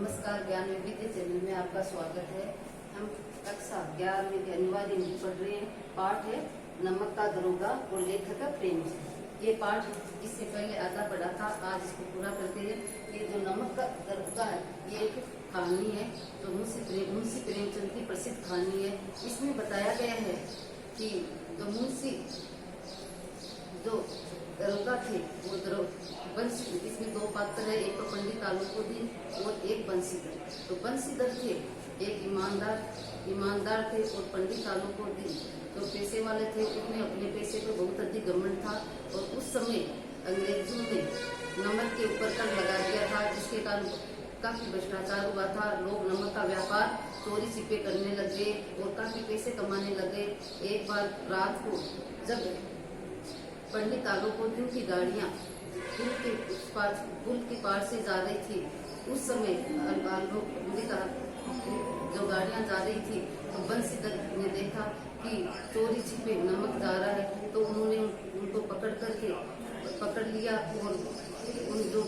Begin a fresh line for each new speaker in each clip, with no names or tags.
नमस्कार। ज्ञान विविधि चैनल में आपका स्वागत है। हम कक्षा 11 के अनिवार्य हिंदी पढ़ रहे हैं। पाठ है नमक का दरोगा और लेखक का प्रेम। ये पाठ इससे पहले आधा पढ़ा था, आज इसको पूरा करते हैं। ये जो नमक का दरोगा है ये एक कहानी है जो मुंशी प्रेमचंद की प्रसिद्ध कहानी है। इसमें बताया गया है कि जो मुंशी जो दरोगा थे वो बंसी, इसमें दो पात्र है, एक तो पंडित आलोकोदीन और एक बंसीधर। तो बंसीधर थे एक ईमानदार थे और पंडित आलोकोदीन जो पैसे वाले थे, उन्हें अपने पैसे पर बहुत अधिक घमंड था। और उस समय अंग्रेजों ने नमक के ऊपर कर लगा दिया था, जिसके कारण काफी भ्रष्टाचार हुआ था। लोग नमक का व्यापार चोरी छिपे करने लगे और काफी पैसे कमाने लगे। एक बार रात को जब पंडित आलोकोदीन की गाड़ियां पुल के पार से जा रही थी, उस समय जो गाड़ियां जा रही थी तो बंसीधर ने देखा कि चोरी छिपे नमक जा रहा है। तो उन्होंने उनको पकड़ लिया और उन जो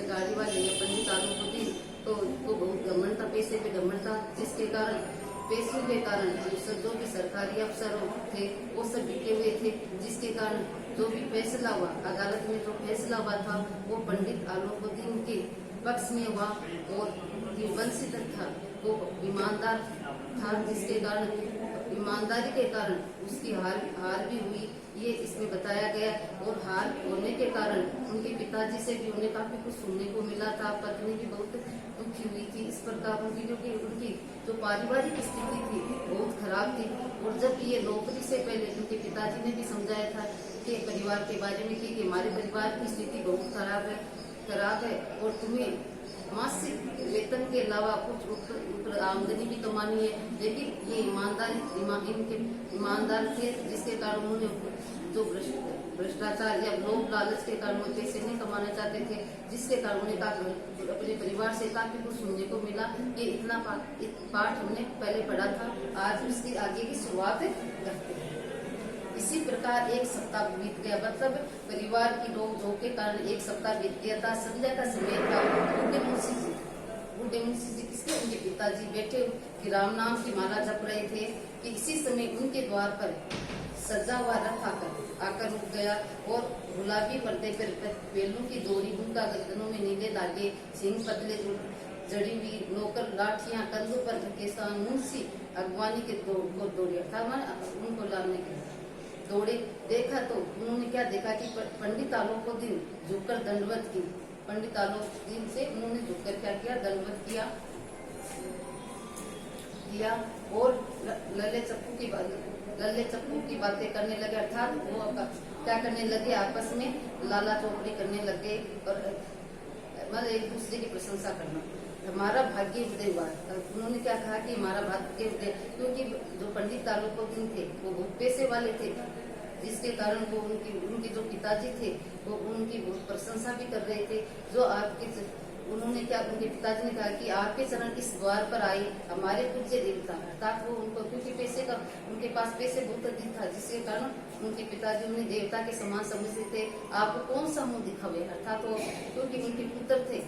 गाड़ी वाले पंडित आलोकोदीन तो उनको बहुत घमंड था, पैसे पे घमंड था, जिसके कारण पैसों के कारण जो भी सरकारी अफसर थे वो सब बिके हुए थे, जिसके कारण जो भी फैसला हुआ अदालत में, जो फैसला हुआ था वो पंडित आलोकोदीन के पक्ष में हुआ। और ये बंसीधर था वो ईमानदार था, जिसके कारण ईमानदारी के कारण उसकी हार भी हुई, ये इसमें बताया गया। और हार होने के कारण उनके पिताजी से भी उन्हें काफी कुछ सुनने को मिला था। पत्नी भी बहुत दुखी हुई थी इस प्रकार क्योंकि उनकी जो पारिवारिक स्थिति थी बहुत खराब थी। और जब ये नौकरी से पहले उनके पिताजी ने भी समझाया था कि परिवार के बारे में कि हमारे परिवार की स्थिति बहुत खराब है और तुम्हें मासिक वेतन के अलावा कुछ आमदनी भी कमानी है। लेकिन ये इनके ईमानदार थे, जिसके कारण उन्होंने जो भ्रष्टाचार या लोभ लालच के कारण वो पैसे नहीं कमाना चाहते थे, जिसके कारण उन्हें अपने परिवार से काफी कुछ सुनने को मिला। ये इतना पाठ हमने पहले पढ़ा था, आज उसकी आगे की शुरुआत करते हैं। इसी प्रकार एक सप्ताह बीत गया, मतलब परिवार की रोक के कारण एक सप्ताह बीत गया था। संध्या का समय था। बूढ़े मुंशी जी किसके उनके पिताजी बैठे कि राम नाम की माला जप रहे थे कि इसी समय उनके द्वार पर सजा हुआ रथ आकर रुक गया और गुलाबी पर्दे पर बैलों की दोरी, उनका गर्दनों में नीले धागे, सिंह पतले जड़ी हुई, नौकर लाठियां कंधों पर रखे साथ मुंशी अगवानी के दौड़े अर्थात उनको लाने के दौड़े। देखा तो उन्होंने क्या देखा कि पंडित आलोकोदीन झुककर दंडवत की। पंडित आलोकोदीन से उन्होंने झुककर क्या किया, दंडवत किया और लल्ले चप्पू की बातें करने लगे, अर्थात वो क्या करने लगे, आपस में लाला चौकड़ी करने लगे और मतलब एक दूसरे की प्रशंसा करना। हमारा भाग्य उदय हुआ। उन्होंने क्या कहा कि हमारा भाग्य उदय, क्योंकि जो पंडित आलोकोदीन थे वो बहुत पैसे वाले थे, जिसके कारण वो उनके जो पिताजी थे वो उनकी बहुत प्रशंसा भी कर रहे थे। जो उन्होंने क्या, उनके पिताजी ने कहा कि आपके चरण इस द्वार पर आए हमारे पूज्य देवता, अर्थात वो उनको क्योंकि उनके पास पैसे बहुत अधिक था, जिसके कारण उनके पिताजी उन्हें देवता के समान समझते थे। आपको कौन सा मुंह दिखावे, अर्थात वो क्योंकि उनके पुत्र थे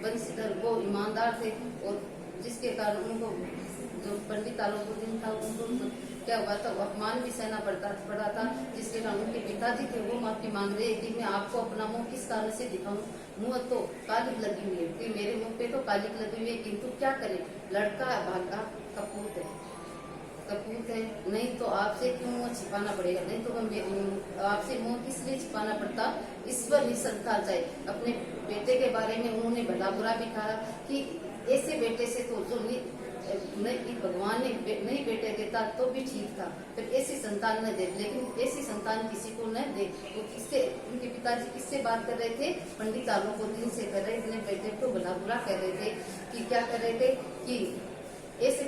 बंसीधर, वो ईमानदार थे और जिसके कारण उनको जो पंडित आलोकोदीन था उनको क्या हुआ था, अपमान भी सहना पड़ा था, जिसके कारण उनके पिताजी थे वो माफी मांग रहे कि मैं आपको अपना मुंह किस कारण से दिखाऊं, मुंह तो कालिक लगी हुई है, कि मेरे मुंह पे तो कालिक लगी हुई है, किंतु क्या करें, लड़का भागा कपूत है, नहीं तो आपसे क्यों मुँह छिपाना पड़ेगा, नहीं तो आपसे मुँह किस लिए छिपाना पड़ता, ईश्वर निसंता जाए। अपने बेटे के बारे में उन्होंने भला बुरा भी कहा कि ऐसे बेटे से तो जो नहीं भगवान ने नहीं बेटे देता तो भी ठीक था, फिर ऐसी संतान न दे, लेकिन ऐसी संतान किसी को न दे। तो किससे उनके पिताजी किससे बात कर रहे थे, पंडित आलोकोदीन से कर रहे थे, अपने बेटे को भला बुरा कह रहे थे कि क्या कर रहे थे कि ऐसे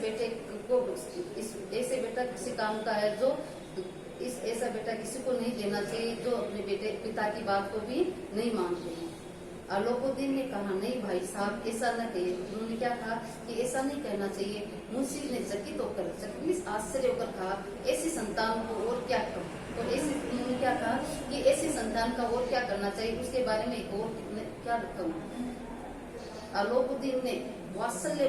बेटा किसी काम का है जो ऐसा बेटा किसी को नहीं देना चाहिए जो अपने पिता की बात को भी नहीं मानते हैं। आलोकोदीन ने कहा नहीं भाई साहब ऐसा न कहिए। उन्होंने क्या कहा कि ऐसा नहीं कहना चाहिए। मुंशी ने चकित आश्चर्य होकर कहा ऐसी संतान को और क्या करूं। तो ऐसे उन्होंने क्या कहा कि ऐसी संतान का और क्या करना चाहिए, उसके बारे में और क्या कहूं। आलोकुद्दीन ने वात्सल्य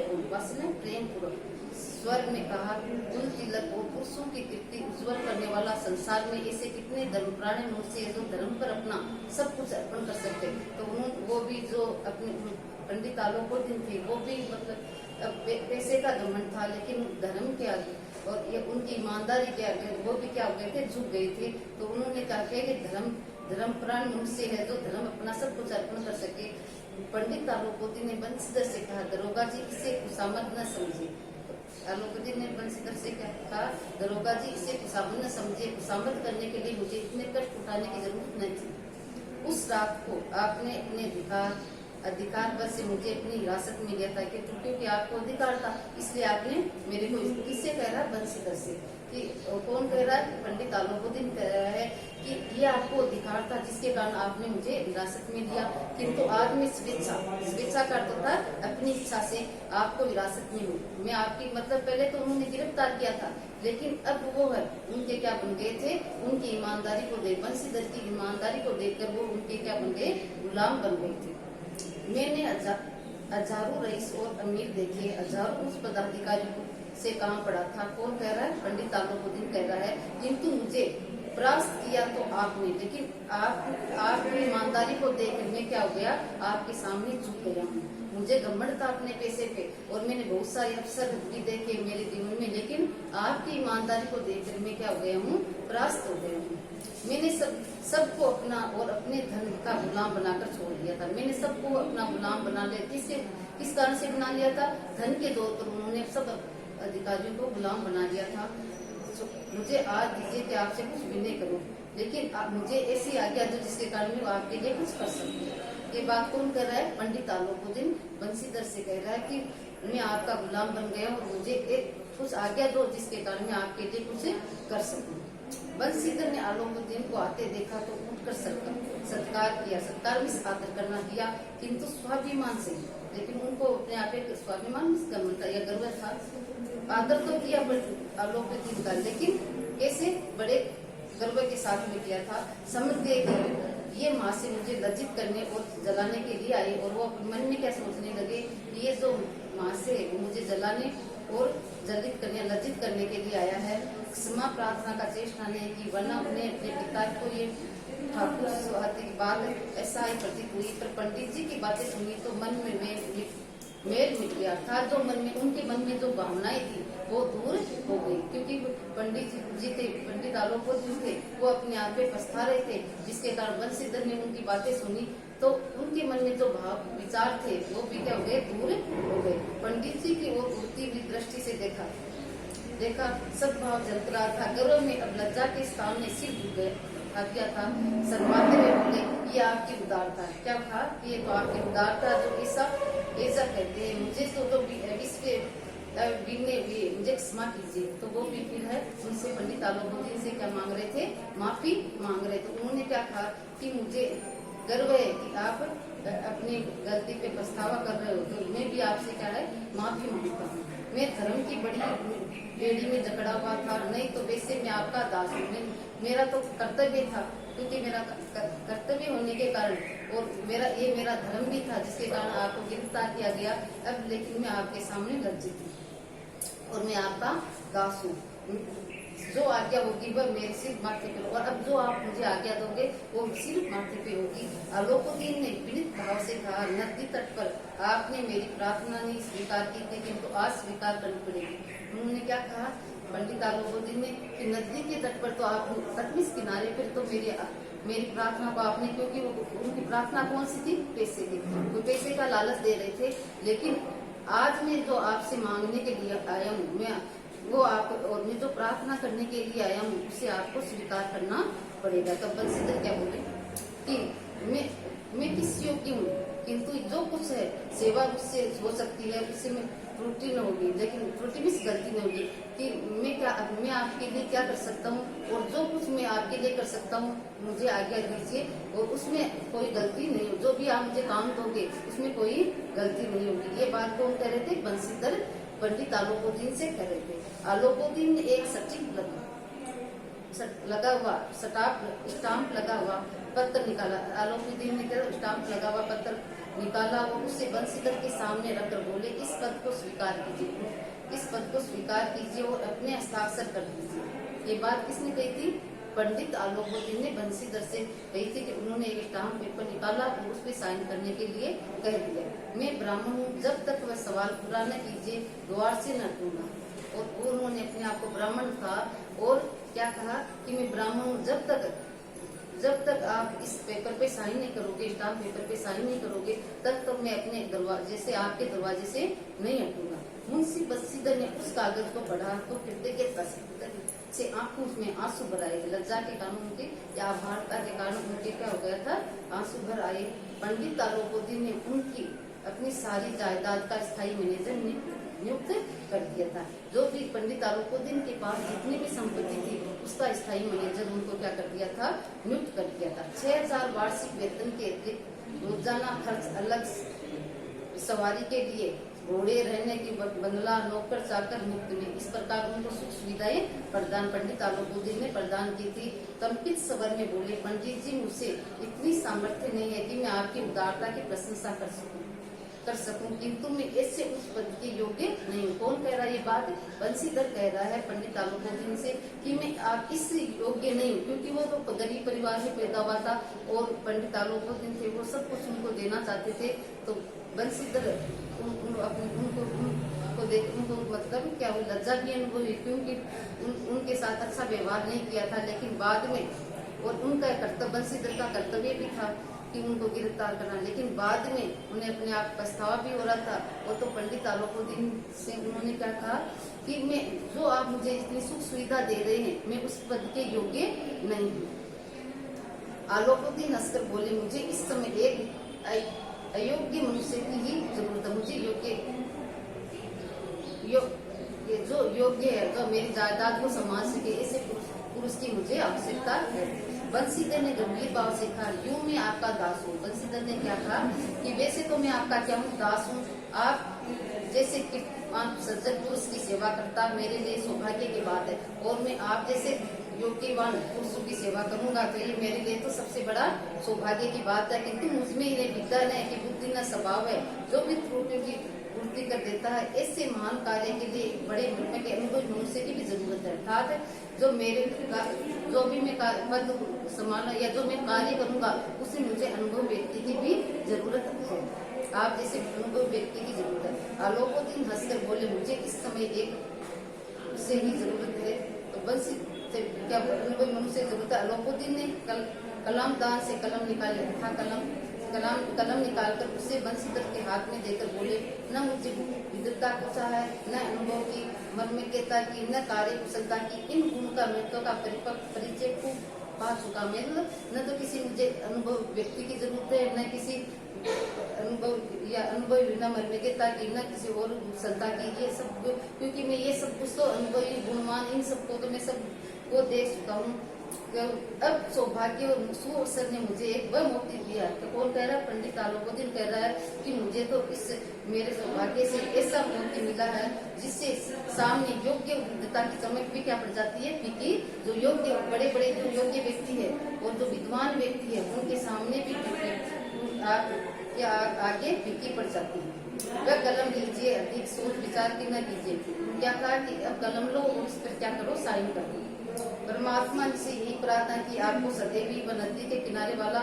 प्रेम पूर्वक स्वर में कहा, उन तिलक और पुरुषों की कीर्ति उज्जवल करने वाला संसार में ऐसे कितने धर्मप्राण मनुष्य है जो धर्म पर अपना सब कुछ अर्पण कर सकते। तो वो भी जो अपने पंडित आलोकुद्दीन थे, वो भी मतलब पैसे का घमंड था, लेकिन धर्म के आगे और ये उनकी ईमानदारी के आगे वो भी क्या हो गए थे, झुक गए थे। तो उन्होंने कहा कि धर्मप्राण मनुष्य है जो धर्म अपना सब कुछ अर्पण कर सके। पंडित आलोकुद्दीन ने बंसीधर से कहा, दरोगा जी इसे खुशामद न समझे। आलोकुद्दीन ने बंसीधर से क्या कहा, दरोगा जी इसे खुशामद न समझे, खुशामद करने के लिए मुझे इतने कष्ट उठाने की जरूरत नहीं थी। उस रात को आपने अपने अधिकार पर से मुझे अपनी हिरासत में लिया था, क्योंकि आपको अधिकार था, इसलिए आपने मेरे को, किससे कह रहा है, बंसीधर से। कि कौन कह रहा है, पंडित आलोकुद्दीन कह रहा है कि ये आपको अधिकार था जिसके कारण आपने मुझे हिरासत में लिया, किंतु आज मैं स्वेच्छा का अर्थ था अपनी इच्छा से आपको हिरासत में हूँ। मैं आपकी मतलब पहले तो उन्होंने गिरफ्तार किया था, लेकिन अब वो है उनके क्या बन गए थे, उनकी ईमानदारी को देख, बंसीधर की ईमानदारी को देखकर वो उनके क्या बन गए, गुलाम बन गए थे। मैंने हजारों रईस और अमीर देखे, हजारों उस पदाधिकारी से काम पड़ा था। कौन कह रहा है, पंडित आलोकुद्दीन कह रहा है, किंतु मुझे परास्त किया तो आपने, लेकिन आपकी ईमानदारी को देखकर मैं क्या हो गया, आपके सामने झुक गया हूँ। मुझे घमंड था अपने पैसे पे और मैंने बहुत सारे अवसर भी देखे मेरे जीवन में, लेकिन आपकी ईमानदारी को देखकर मैं क्या हो गया हूँ, परास्त हो गया हूँ। मैंने सबको अपना और अपने धन का गुलाम बनाकर छोड़ दिया था। मैंने सबको अपना गुलाम बना लिया। किस कारण से बना लिया था, धन के दौर पर उन्होंने सब अधिकारियों को गुलाम बना दिया था। मुझे आज दीजिए कि आपसे कुछ भी नहीं करूं, लेकिन मुझे ऐसी आज्ञा दो जिसके कारण मैं आपके लिए कुछ कर सकूं। ये बात कौन कर रहा है, पंडित आलोकुद्दीन बंसीधर से कह रहा है कि मैं आपका गुलाम बन गया हूँ और मुझे कुछ आज्ञा दो जिसके कारण मैं आपके लिए कुछ कर सकूं। बंसीधर ने आलोकुद्दीन को आते देखा तो उठकर सत्कार किया। सत्कार में आदर करना किया, किंतु स्वाभिमान से, लेकिन उनको अपने आप एक स्वाभिमान या गर्व था। आदर तो किया आलोकुद्दीन का, लेकिन कैसे, बड़े गर्व के साथ में किया था। समझ गए कि ये माँ से मुझे लज्जित करने और जलाने के लिए आए, और वो मन में क्या सोचने लगे, ये जो माँ से मुझे जलाने और लज्जित करने के लिए आया है। क्षमा प्रार्थना का चेष्टा नहीं की, वरना उन्हें अपने पिता को ये ठाकुर सुहाते की बात ऐसा ही प्रतीत हुई। पर पंडित जी की बातें सुनी तो मन में मेल मिट गया था। जो उनके मन में जो भावनाएं थी वो दूर हो गई, क्योंकि पंडित आलोकुद्दीन थे, वो अपने आप पे पछता रहे थे, जिसके कारण बंसीधर ने उनकी बातें सुनी तो उनके मन में जो भाव विचार थे वो भी क्या हो गए, दूर हो गए। पंडित जी की ओर उड़ती हुई दृष्टि से देखा सद्भाव जलता रहा था। गर्व में अब लज्जा के स्थान में सिर झुक गया था। शर्माते हुए बोले, ये आपकी उदारता है। क्या था, ये तो आपकी उदारता, जो ऐसा कहते हैं। मुझे तो मुझे क्षमा कीजिए। तो वो भी फिर है उनसे पंडित आलोकुद्दीन से क्या मांग रहे थे, माफी मांग रहे थे। उन्होंने क्या कहा कि मुझे गर्व है कि आप अपनी गलती पे पछतावा कर रहे हो, तो मैं भी आपसे क्या है, माफी मांगता हूँ। मैं धर्म की बड़ी बेड़ी में जकड़ा हुआ था, नहीं तो वैसे मैं आपका दास हूँ। मेरा तो कर्तव्य था, क्योंकि मेरा कर्तव्य होने के कारण और मेरा धर्म भी था, जिसके कारण आपको गिरफ्तार किया गया। अब लेकिन मैं आपके सामने लज्जित हूँ और मैं आपका दास हूँ। जो आज्ञा होगी वह मेरे सिर माथे पे, और अब जो आप मुझे आज्ञा दोगे वो सिर्फ माथे पे होगी। आलोकुद्दीन ने विनीत भाव से कहा, नदी तट पर आपने मेरी प्रार्थना नहीं स्वीकार की थी, किंतु आज स्वीकार करनी पड़ेगी। उन्होंने क्या कहा, पंडित आलोकुद्दीन ने, कि नदी के तट पर तो आप, तट में किनारे पर तो मेरी प्रार्थना को आपने, क्योंकि उनकी प्रार्थना कौन सी थी, पैसे की, वो पैसे का लालच दे रहे थे। लेकिन आज मैं जो आपसे मांगने के लिए आया हूँ, और मैं जो प्रार्थना करने के लिए आया हूँ, उसे आपको स्वीकार करना पड़ेगा। तब बंसीधर क्या बोले कि मैं किस योग्य हूँ, किंतु जो कुछ है सेवा मुझसे हो सकती है, उससे में त्रुटि न होगी, लेकिन त्रुटि में गलती न होगी। कि मैं आपके लिए क्या कर सकता हूँ, और जो कुछ मैं आपके लिए कर सकता हूँ मुझे आज्ञा दीजिए, और उसमें कोई गलती नहीं हो। जो भी आप मुझे काम दोगे उसमें कोई गलती नहीं होगी। ये बात कौन कह रहे थे, बंसीधर पंडित आलोकुद्दीन से कह रहे थे। आलोकुद्दीन ने एक सटीक लगा हुआ स्टाम्प लगा हुआ पत्र निकाला। आलोकुद्दीन ने स्टाम्प लगा हुआ पत्र निकाला और उसे बंसीधर के सामने रखकर बोले, इस पद को स्वीकार कीजिए, इस पद को स्वीकार कीजिए और अपने हस्ताक्षर कर दीजिए। ये बात किसने कही थी? पंडित आलोकोदीन ने बंसीधर से कही थी कि उन्होंने एक स्टाम्प पेपर निकाला और उस पर साइन करने के लिए कह दिया। मैं ब्राह्मण हूँ, जब तक वह सवाल पूरा न कीजिए द्वार से न हटूंगा। और उन्होंने अपने आप को ब्राह्मण कहा और क्या कहा कि मैं ब्राह्मण हूँ, जब तक आप इस पेपर पे साइन नहीं करोगे, स्टाम्प पेपर पे साइन नहीं करोगे, तब तक मैं अपने दरवाजे से, आपके दरवाजे से नहीं हटूंगा। मुंशी बंसीधर ने उस कागज को पढ़ा तो कृतज्ञता से आंखों में आंसू भर आए। लज्जा के कारण उनके या आभारता के कारण उनके क्या हो गया था? आंसू भर आए। पंडित आलोकोदीन ने उनकी अपनी सारी जायदाद का स्थायी मैनेजर नियुक्त कर दिया था। जो भी पंडित आलोकोदीन के पास जितनी भी संपत्ति थी उसका स्थायी मैनेजर उनको क्या कर दिया था? नियुक्त कर दिया था। 6000 वार्षिक वेतन के अतिरिक्त रोजाना खर्च, अलग सवारी के लिए घोड़े, रहने की बंगला, नौकर चाकर मुफ्त में, इस प्रकार उनको सुख सुविधाएं प्रदान पंडित आलोकोदीन ने प्रदान की थी। कंपित स्वर में बोले, पंडित जी मुझसे इतनी सामर्थ्य नहीं है कि मैं आपकी उदारता की प्रशंसा कर सकूं, किंतु मैं ऐसे उस पद के योग्य नहीं हूँ। कौन कह रहा है ये बात? बंसीधर कह रहा है पंडित आलोकोदीन से कि मैं आप इस योग्य नहीं हूँ, क्योंकि वो तो गरीब परिवार में पैदा हुआ था और पंडित आलोकोदीन थे, वो सब कुछ उनको देना चाहते थे। तो बंसीधर उनको मतलब क्या वो लज्जा भी अनुभव हुई, क्योंकि उनके साथ अच्छा व्यवहार नहीं किया था। लेकिन बाद में, और उनका कर्तव्य, बंसीधर का कर्तव्य भी था कि उनको गिरफ्तार करना, लेकिन बाद में उन्हें अपने आप पछतावा भी हो रहा था। और तो पंडित आलोकोदीन से उन्होंने क्या कहा कि मैं, जो आप मुझे इतनी सुख सुविधा दे रहे हैं, मैं उस पद के योग्य नहीं हूँ। आलोकोदीन हंसकर बोले, मुझे इस समय एक अयोग्य मनुष्य की ही जरूरत है। मुझे जो योग्य है, जो मेरी जायदाद को संभाल सके, ऐसे पुरुष की मुझे आवश्यकता है। बंसीधर ने गंभीर भाव से कहा, यूं मैं आपका दास हूँ। बंसीधर ने क्या कहा कि वैसे तो मैं आपका क्या हूँ? दास हूँ। आप जैसे सज्जन पुरुष की सेवा करता मेरे लिए सौभाग्य की बात है, और मैं आप जैसे योग्यवान पुरुषों की सेवा करूंगा तो ये मेरे लिए तो सबसे बड़ा सौभाग्य की बात है। किंतु मुझमें इन्हें विद्या न कि बुद्धि न स्वभाव है, जो भी त्रुटियों की पूर्ति कर देता है। ऐसे महान कार्य के लिए बड़े के अनुभव मनुष्य की भी जरूरत है। अर्थात जो भी मैं पद संभालना या जो मैं कार्य करूंगा उसमें मुझे अनुभव व्यक्ति की भी जरूरत है। आप जैसे अनुभव व्यक्ति की जरूरत है। आलोकोदीन हंसकर बोले, मुझे इस समय एक से ही जरूरत है। तो बस क्या अनुभव मनुष्य जरूरत है। आलोकोदीन ने कलम दान से कलम निकाल लिया था। कलम निकालकर उसे बंसीधर के हाथ में देकर बोले, न मुझे विद्वता कुशा है, न अनुभव की मर्मज्ञता की, न कार्य कुशलता की। इन गुण का महत्व का परिपक्व परिचय खूब पा चुका मैं। न तो किसी मुझे अनुभव व्यक्ति की जरूरत है, न किसी अनुभव या अनुभव बिना मर्मज्ञता की, न किसी और कुशलता की। ये सब क्योंकि मैं ये सब कुछ तो अनुभवी गुणमान इन सबको तो मैं सब को देख चुका हूँ। अब सौभाग्य और सुअवसर ने मुझे एक वह मौका दिया। तो कौन कह रहा है? पंडित आलोकोदीन कह रहा है कि मुझे तो इस मेरे सौभाग्य से ऐसा मौका मिला है जिससे सामने योग्य विद्वता की चमक भी क्या पड़ जाती है, क्योंकि जो योग्य बड़े जो योग्य व्यक्ति है और जो विद्वान व्यक्ति है उनके सामने भी आगे फीकी पड़ जाती है। वह कलम लीजिए, अधिक सोच विचार की न कीजिए। क्या कहा कि अब कलम लो और उस पर क्या करो? साइन करो। परमात्मा से यही प्रार्थना की आपको सदैवी व नदी के किनारे वाला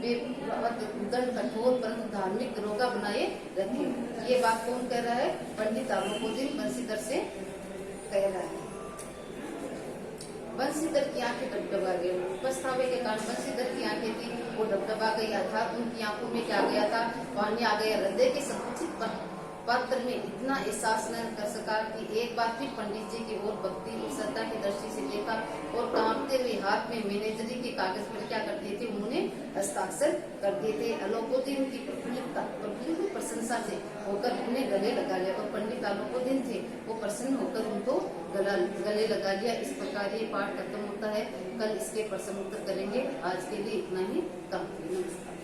दंड कठोर परंतु धार्मिक दरोगा बनाए रखे। ये बात कौन कह रहा है? पंडित आलोकोदीन बंसीधर से कह रहा है। बंसीधर की आंखें डबडबा गई। पछतावे के कारण बंसीधर की आंखें थी वो डबडबा गई। अर्थात उनकी आंखों में क्या गया था? पानी आ गया। हृदय के संकुचित पात्र में इतना एहसास न कर सका कि एक बार फिर पंडित जी की ओर भक्ति और श्रद्धा की दृष्टि से देखा और कांपते हुए हाथ में मैनेजरी के कागज पर क्या कर दिए थे? उन्होंने हस्ताक्षर कर दिए थे। आलोकोदीन की प्रफुल्लित प्रशंसा से होकर उन्हें गले लगा लिया और पंडित आलोकोदीन थे वो प्रसन्न होकर उनको गले लगा लिया। इस प्रकार ये पाठ खत्म होता है। कल इसके प्रश्न उत्तर करेंगे। आज के लिए इतना ही काफी। नमस्कार।